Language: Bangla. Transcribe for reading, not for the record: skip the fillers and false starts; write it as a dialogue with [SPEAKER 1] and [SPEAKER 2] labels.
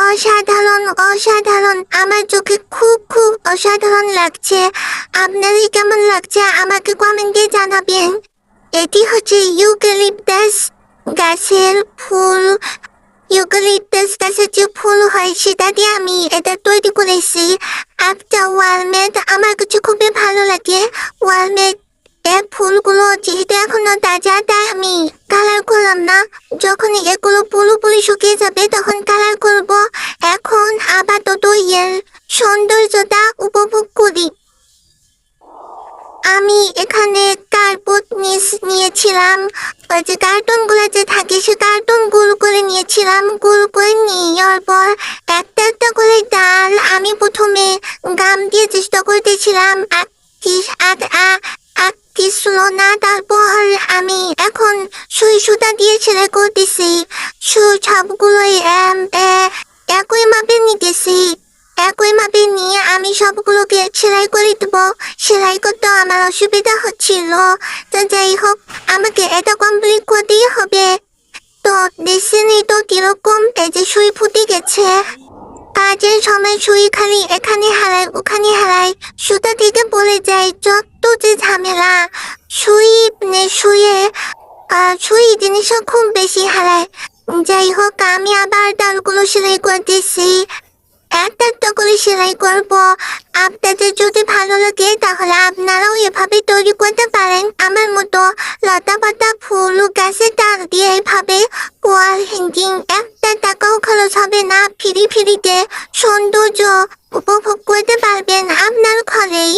[SPEAKER 1] অসাধারণ অসাধারণ, আমার চোখে খুব খুব অসাধারণ লাগছে। আপনাদের কেমন লাগছে আমাকে কমেন্টে জানাবেন। এটি হচ্ছে ইউক্যালিপটাস গাছের ফুল। ইউক্যালিপটাস গাছের যে ফুল হয় সেটা দিয়ে আমি এটা তৈরি করেছি একটা ওয়ালমেট। আমার কাছে খুবই ভালো লাগে ওয়ালমেট এর ফুলগুলো, যেহেতু এখনো তাজা তাই আমি কালার করলাম না। যখন এগুলো পুরোপুরি শুকিয়ে যাবে তখন কালার করব। এখন আপাতত এর সৌন্দর্যটা উপভোগ করি। আমি এখানে কার্পট নিয়েছিলাম, ওই যে কার্টুন গুলো যে থাকে সে কার্টুন গোল করে নিয়েছিলাম। গোল করে নেওয়ার পর একটা একটা করে ডাল আমি প্রথমে গাম দিয়ে চেষ্টা করতেছিলাম, ছিল না। তারপর আমি এখন সুই সুতা দিয়ে সেলাই করতেছি। সবগুলোই একই মাপে নিতেছি। একই মাপে নিয়ে আমি সবগুলোকে সেলাই করে দেবো। সেলাই করতে আমার অসুবিধা হচ্ছিল, তো যাই হোক আমাকে এটা কমপ্লিট করতেই হবে। তো দেখছেনই তো কিরকম, এই যে সুই ফুটে গেছে। কাজের সময় সুই খালি এখানে হারাই ওখানে হারাই, সুতা থেকে পড়ে যায়, যত যে ঝামেলা। সুই জিনিসও খুব বেশি হারায়। যাই হোক আমি আবার ডালগুলো সেলাই করতেছি, একটা একটা করে সেলাই করব। আপনাদের যদি ভালো লাগে তাহলে আপনারাও এভাবে তৈরি করতে পারেন। আমার মতো লতা পাতা ফুল গাছের ডাল দিয়ে এভাবে ওয়াল হ্যাঙ্গিং, একটা টাকাও খরচ হবে না। ফ্রিতে সৌন্দর্য উপভোগ করতে পারবেন আপনার ঘরেই।